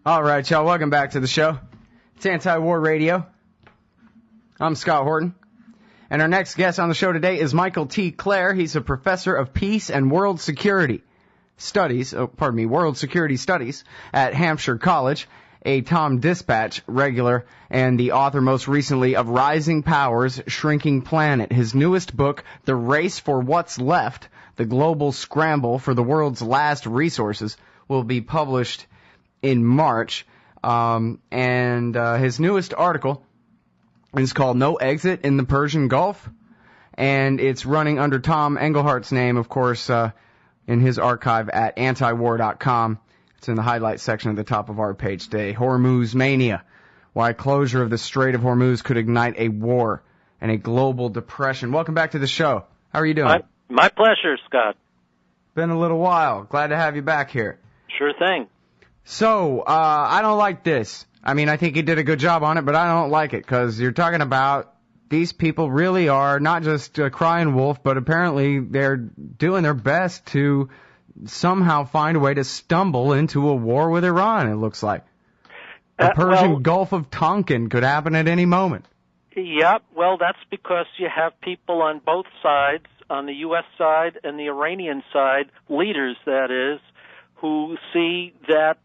All right, y'all, welcome back to the show. It's Anti-War Radio. I'm Scott Horton. And our next guest on the show today is Michael T. Klare. He's a professor of peace and world security studies, world security studies at Hampshire College, a Tom Dispatch regular, and the author most recently of Rising Powers, Shrinking Planet. His newest book, The Race for What's Left, The Global Scramble for the World's Last Resources, will be published in March. And his newest article is called No Exit in the Persian Gulf, and it's running under Tom Englehart's name, of course, in his archive at antiwar.com. It's in the highlights section at the top of our page today. Hormuz Mania, why closure of the Strait of Hormuz could ignite a war and a global depression. Welcome back to the show. How are you doing? My pleasure, Scott. Been a little while. Glad to have you back here. Sure thing. So, I don't like this. I mean, I think you did a good job on it, but I don't like it because you're talking about these people really are not just a crying wolf, but apparently they're doing their best to somehow find a way to stumble into a war with Iran, it looks like. The Persian Gulf of Tonkin could happen at any moment. Yeah, well, that's because you have people on both sides, on the U.S. side and the Iranian side, leaders, that is, who see that,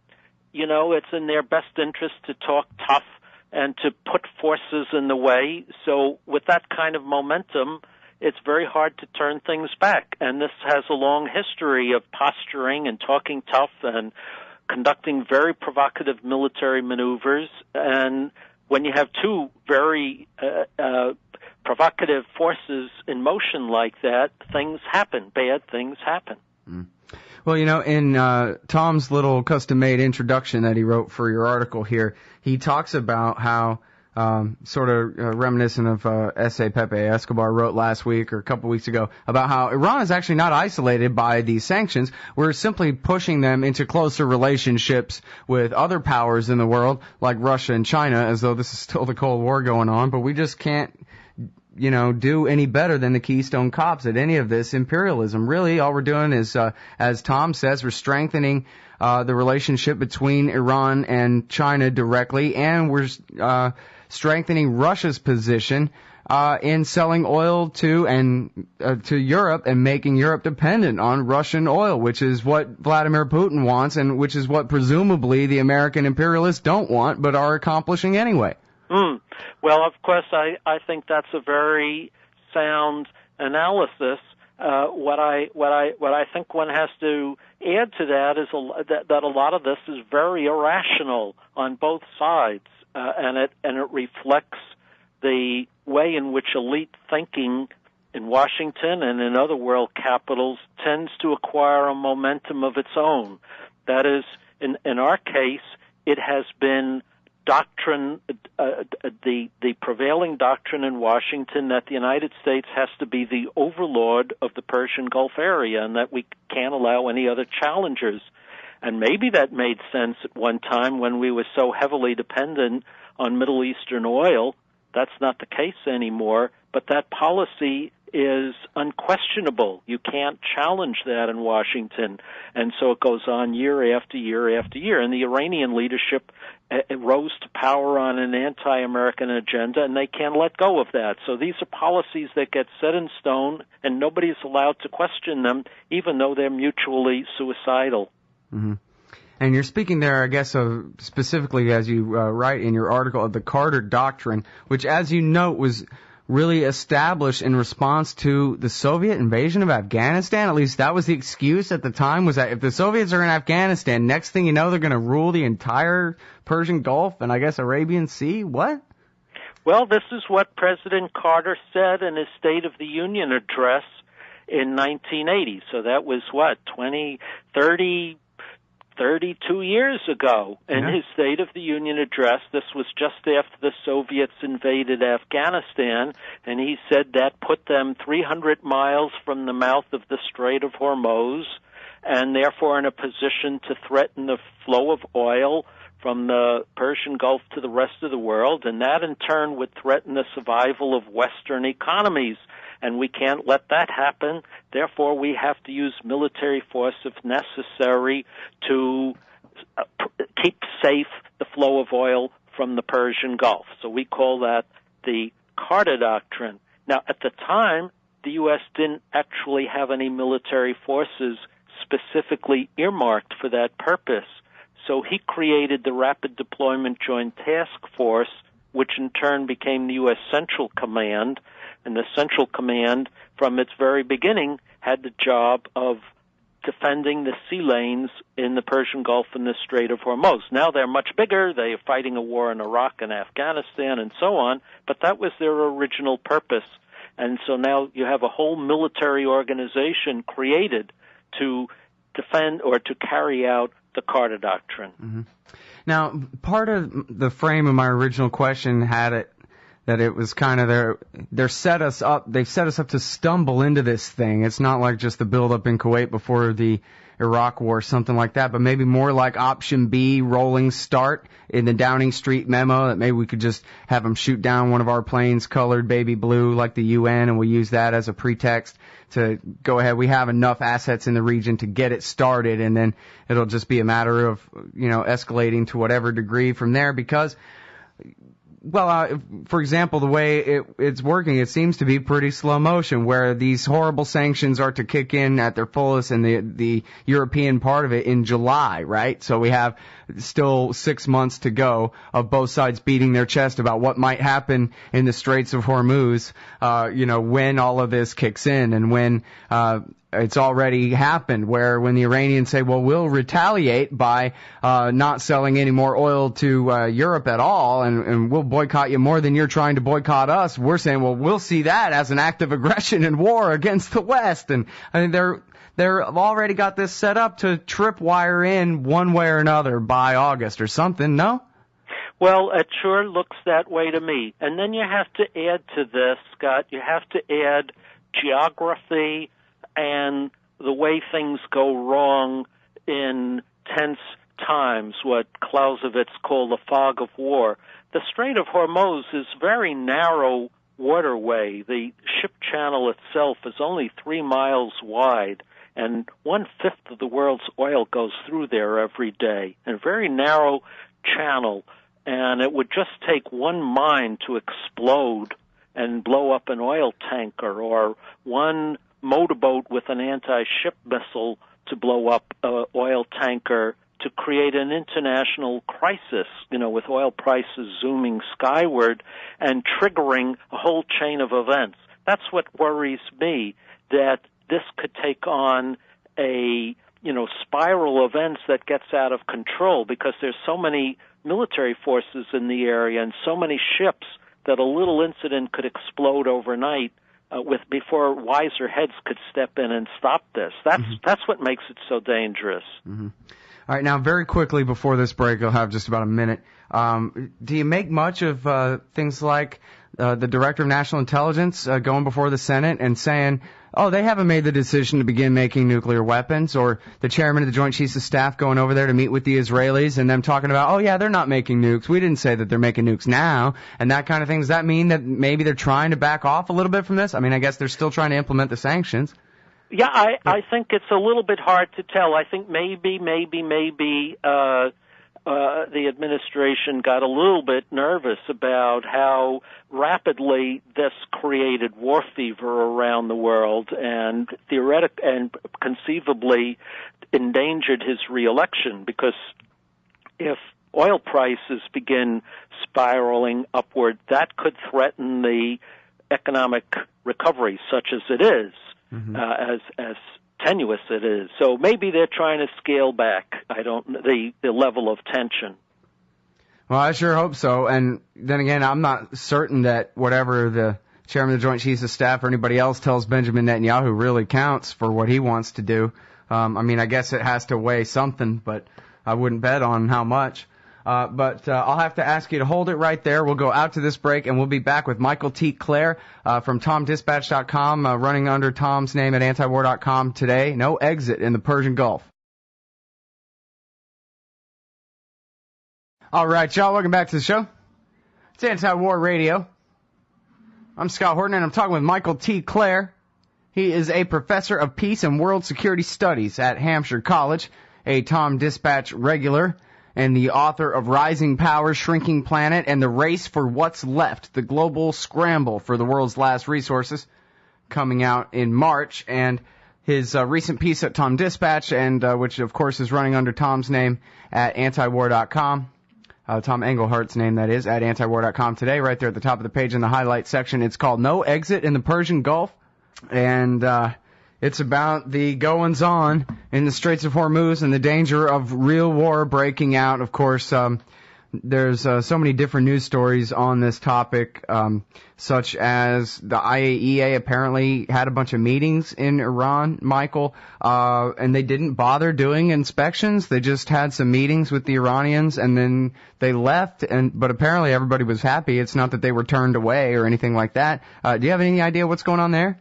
you know, it's in their best interest to talk tough and to put forces in the way. So with that kind of momentum, it's very hard to turn things back. And this has a long history of posturing and talking tough and conducting very provocative military maneuvers. And when you have two very provocative forces in motion like that, things happen. Bad things happen. Mm. Well, you know, in Tom's little custom-made introduction that he wrote for your article here, he talks about how, sort of reminiscent of essay Pepe Escobar wrote last week or a couple weeks ago, about how Iran is actually not isolated by these sanctions. We're simply pushing them into closer relationships with other powers in the world, like Russia and China, as though this is still the Cold War going on, but we just can't, you know, do any better than the Keystone Cops at any of this imperialism. Really, all we're doing is, as Tom says, we're strengthening the relationship between Iran and China directly, and we're strengthening Russia's position in selling oil to Europe and making Europe dependent on Russian oil, which is what Vladimir Putin wants and which is what presumably the American imperialists don't want but are accomplishing anyway. Well, of course, I think that's a very sound analysis. What I think one has to add to that is that a lot of this is very irrational on both sides, and it reflects the way in which elite thinking in Washington and in other world capitals tends to acquire a momentum of its own. That is, in our case, it has been doctrine, the prevailing doctrine in Washington that the United States has to be the overlord of the Persian Gulf area and that we can't allow any other challengers. And maybe that made sense at one time when we were so heavily dependent on Middle Eastern oil. That's not the case anymore, but that policy is unquestionable. You can't challenge that in Washington. And so it goes on year after year after year. And the Iranian leadership rose to power on an anti-American agenda, and they can't let go of that. So these are policies that get set in stone, and nobody is allowed to question them, even though they're mutually suicidal. Mm-hmm. And you're speaking there, I guess, of specifically, as you write in your article, of the Carter Doctrine, which, as you note, was really established in response to the Soviet invasion of Afghanistan. At least that was the excuse at the time, was that if the Soviets are in Afghanistan, next thing you know, they're going to rule the entire Persian Gulf and, I guess, Arabian Sea? What? Well, this is what President Carter said in his State of the Union address in 1980. So that was, 32 years ago in his State of the Union address. This was just after the Soviets invaded Afghanistan, and he said that put them 300 miles from the mouth of the Strait of Hormuz, and therefore in a position to threaten the flow of oil from the Persian Gulf to the rest of the world, and that in turn would threaten the survival of Western economies. And we can't let that happen. Therefore, we have to use military force if necessary to keep safe the flow of oil from the Persian Gulf. So we call that the Carter Doctrine. Now, at the time, the U.S. didn't actually have any military forces specifically earmarked for that purpose. So he created the Rapid Deployment Joint Task Force, which in turn became the U.S. Central Command. And the Central Command, from its very beginning, had the job of defending the sea lanes in the Persian Gulf and the Strait of Hormuz. Now they're much bigger. They are fighting a war in Iraq and Afghanistan and so on, but that was their original purpose. And so now you have a whole military organization created to defend or to carry out the Carter Doctrine. Mm-hmm. Now, part of the frame of my original question had it that it was kind of they've set us up to stumble into this thing. It's not like just the buildup in Kuwait before the Iraq War, something like that, but maybe more like option B, rolling start in the Downing Street memo, that maybe we could just have them shoot down one of our planes colored baby blue like the UN, and we'll use that as a pretext to go ahead. We have enough assets in the region to get it started, and then it'll just be a matter of, escalating to whatever degree from there, because for example, the way it's working, it seems to be pretty slow motion, where these horrible sanctions are to kick in at their fullest in the European part of it in July, right? So we have still 6 months to go of both sides beating their chest about what might happen in the Straits of Hormuz, when all of this kicks in, and when it's already happened, where when the Iranians say, well, we'll retaliate by not selling any more oil to Europe at all, and we'll boycott you more than you're trying to boycott us, we're saying, well, we'll see that as an act of aggression and war against the West. And I mean, they've already got this set up to tripwire in one way or another by August or something, no? Well, it sure looks that way to me. And then you have to add to this, Scott, you have to add geography and the way things go wrong in tense times, what Clausewitz called the fog of war. The Strait of Hormuz is a very narrow waterway. The ship channel itself is only 3 miles wide, and 1/5 of the world's oil goes through there every day. A very narrow channel, and it would just take one mine to explode and blow up an oil tanker, or one motorboat with an anti-ship missile to blow up an oil tanker, to create an international crisis, with oil prices zooming skyward and triggering a whole chain of events. That's what worries me, that this could take on a, spiral of events that gets out of control, because there's so many military forces in the area and so many ships that a little incident could explode overnight before wiser heads could step in and stop this. That's what makes it so dangerous. Mm-hmm. All right, now very quickly before this break, I'll have just about a minute. Do you make much of things like the Director of National Intelligence going before the Senate and saying, oh, they haven't made the decision to begin making nuclear weapons, or the Chairman of the Joint Chiefs of Staff going over there to meet with the Israelis and them talking about, oh, yeah, they're not making nukes. We didn't say that they're making nukes now, and that kind of thing. Does that mean that maybe they're trying to back off a little bit from this? I mean, I guess they're still trying to implement the sanctions. Yeah, I think it's a little bit hard to tell. I think maybe the administration got a little bit nervous about how rapidly this created war fever around the world, and conceivably endangered his reelection, because if oil prices begin spiraling upward, that could threaten the economic recovery, such as it is. Mm-hmm. As tenuous it is. So maybe they're trying to scale back the level of tension. Well, I sure hope so. And then again, I'm not certain that whatever the Chairman of the Joint Chiefs of Staff or anybody else tells Benjamin Netanyahu really counts for what he wants to do. I guess it has to weigh something, but I wouldn't bet on how much. But I'll have to ask you to hold it right there. We'll go out to this break, and we'll be back with Michael T. Klare from TomDispatch.com, running under Tom's name at antiwar.com today. No exit in the Persian Gulf. All right, y'all, welcome back to the show. It's Anti-War Radio. I'm Scott Horton, and I'm talking with Michael T. Klare. He is a professor of peace and world security studies at Hampshire College a Tom Dispatch regular and the author of Rising Power, Shrinking Planet, and the Race for What's Left, the Global Scramble for the World's Last Resources, coming out in March. And his recent piece at Tom Dispatch, and which, of course, is running under Tom's name at antiwar.com, Tom Englehart's name, that is, at antiwar.com today, right there at the top of the page in the highlight section. It's called No Exit in the Persian Gulf, and it's about the goings-on in the Straits of Hormuz and the danger of real war breaking out. Of course, there's so many different news stories on this topic, such as the IAEA apparently had a bunch of meetings in Iran, Michael, and they didn't bother doing inspections. They just had some meetings with the Iranians, and then they left. But apparently everybody was happy. It's not that they were turned away or anything like that. Do you have any idea what's going on there?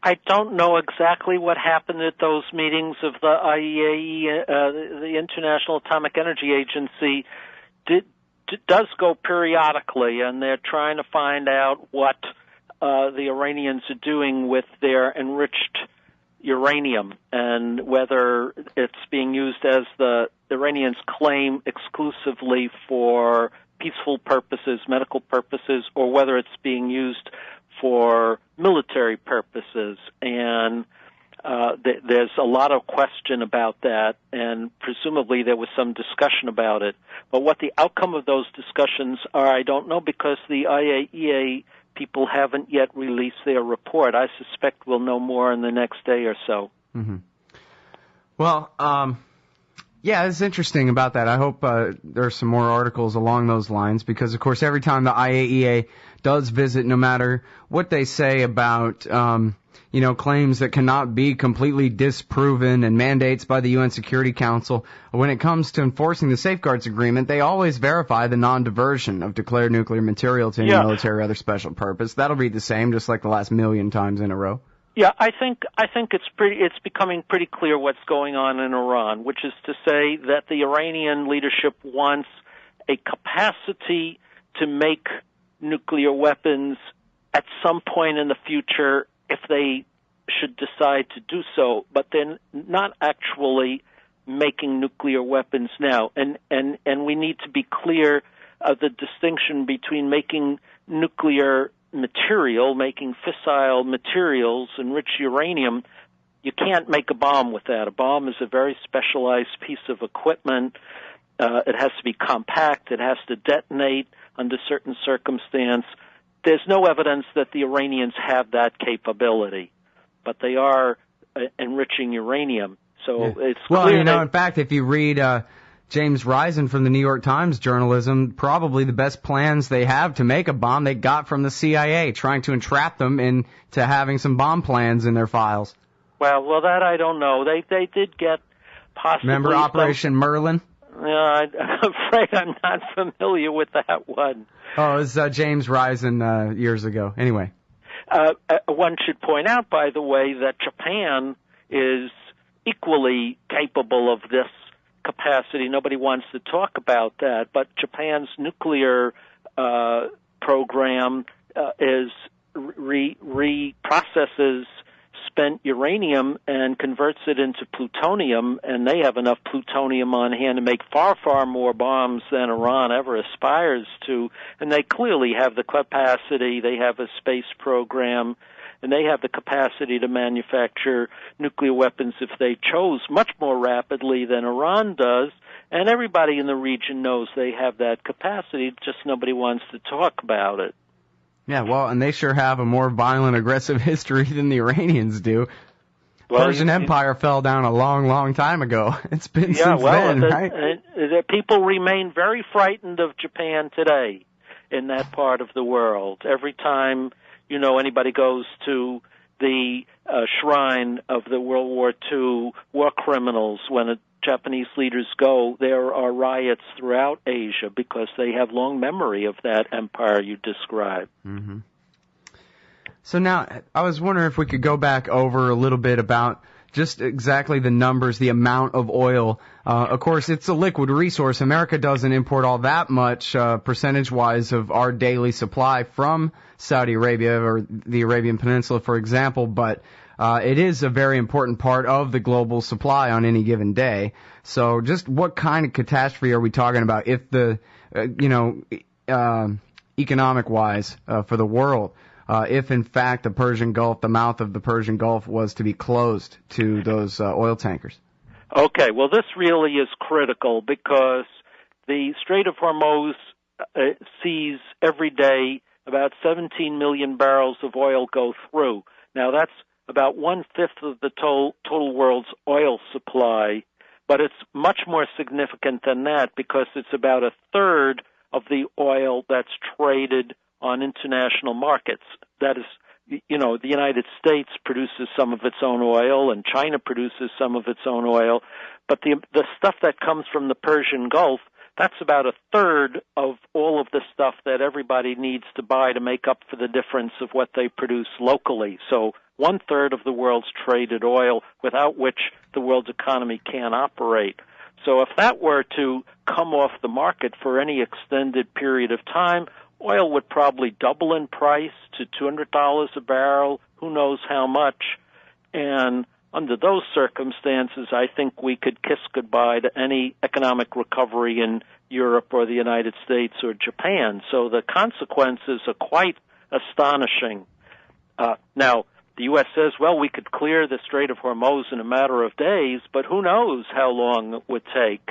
I don't know exactly what happened at those meetings of the IAEA, the International Atomic Energy Agency. Does go periodically, and they're trying to find out what the Iranians are doing with their enriched uranium and whether it's being used, as the Iranians claim, exclusively for peaceful purposes, medical purposes, or whether it's being used for military purposes. And there's a lot of question about that, and presumably there was some discussion about it. But what the outcome of those discussions are, I don't know, because the IAEA people haven't yet released their report. I suspect we'll know more in the next day or so. Mm-hmm. Well, yeah, it's interesting about that. I hope there's some more articles along those lines, because, of course, every time the IAEA does visit, no matter what they say about claims that cannot be completely disproven and mandates by the UN Security Council, when it comes to enforcing the Safeguards Agreement, they always verify the non-diversion of declared nuclear material to any military or other special purpose. That'll be the same, just like the last million times in a row. Yeah, I think it's becoming pretty clear what's going on in Iran, which is to say that the Iranian leadership wants a capacity to make nuclear weapons at some point in the future if they should decide to do so, but they're not actually making nuclear weapons now. And we need to be clear of the distinction between making nuclear material, making fissile materials, enriched uranium. You can't make a bomb with that. A bomb is a very specialized piece of equipment. It has to be compact. It has to detonate under certain circumstance. There's no evidence that the Iranians have that capability, but they are enriching uranium. So it's clear. Well, in fact, if you read James Risen from the New York Times journalism, probably the best plans they have to make a bomb they got from the CIA, trying to entrap them into having some bomb plans in their files. Well, that I don't know. They did get possibly. Remember Operation Merlin? I'm afraid I'm not familiar with that one. Oh, it was James Risen years ago. Anyway. One should point out, by the way, that Japan is equally capable of this capacity. Nobody wants to talk about that, but Japan's nuclear program is reprocesses spent uranium and converts it into plutonium, and they have enough plutonium on hand to make far, far more bombs than Iran ever aspires to, and they clearly have the capacity. They have a space program, and they have the capacity to manufacture nuclear weapons if they chose much more rapidly than Iran does, and everybody in the region knows they have that capacity, just nobody wants to talk about it. Yeah, well, and they sure have a more violent, aggressive history than the Iranians do. Well, Persian Empire fell down a long, long time ago. It's been since then, right? People remain very frightened of Japan today in that part of the world. Every time, anybody goes to the shrine of the World War II war criminals, when Japanese leaders go, there are riots throughout Asia because they have long memory of that empire you described. Mm-hmm. So now, I was wondering if we could go back over a little bit about just exactly the numbers, the amount of oil. Of course, it's a liquid resource. America doesn't import all that much percentage-wise of our daily supply from Saudi Arabia or the Arabian Peninsula, for example, but it is a very important part of the global supply on any given day. So just what kind of catastrophe are we talking about if the, economic-wise for the world, if in fact the Persian Gulf, the mouth of the Persian Gulf was to be closed to those oil tankers? Okay, well, this really is critical because the Strait of Hormuz sees every day about 17 million barrels of oil go through. Now, that's about one-fifth of the total world's oil supply, but it's much more significant than that because it's about a third of the oil that's traded on international markets. That is, the United States produces some of its own oil and China produces some of its own oil, but the stuff that comes from the Persian Gulf, that's about a third of all of the stuff that everybody needs to buy to make up for the difference of what they produce locally. So one-third of the world's traded oil, without which the world's economy can't operate. So if that were to come off the market for any extended period of time, oil would probably double in price to $200 a barrel, who knows how much. And under those circumstances, I think we could kiss goodbye to any economic recovery in Europe or the United States or Japan. So the consequences are quite astonishing. Now, the U.S. says, well, we could clear the Strait of Hormuz in a matter of days, but who knows how long it would take.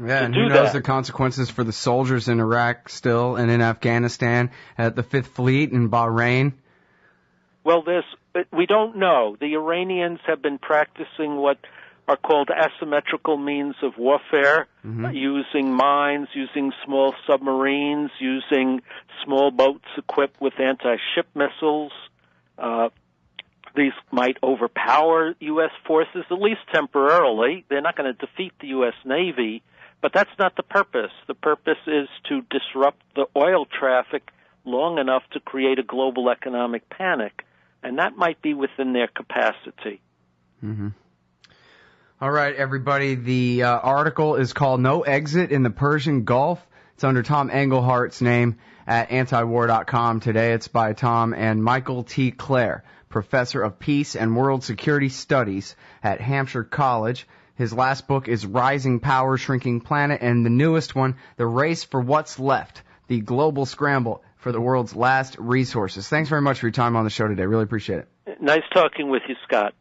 Yeah, and who knows the consequences for the soldiers in Iraq still and in Afghanistan, at the Fifth Fleet in Bahrain? Well, we don't know. The Iranians have been practicing what are called asymmetrical means of warfare, using mines, using small submarines, using small boats equipped with anti-ship missiles. These might overpower U.S. forces, at least temporarily. They're not going to defeat the U.S. Navy, but that's not the purpose. The purpose is to disrupt the oil traffic long enough to create a global economic panic, and that might be within their capacity. Mm-hmm. All right, everybody. The article is called No Exit in the Persian Gulf. It's under Tom Englehart's name at antiwar.com today. It's by Tom and Michael T. Klare, Professor of Peace and World Security Studies at Hampshire College. His last book is Rising Power, Shrinking Planet, and the newest one, The Race for What's Left, the Global Scramble for the World's Last Resources. Thanks very much for your time on the show today. Really appreciate it. Nice talking with you, Scott.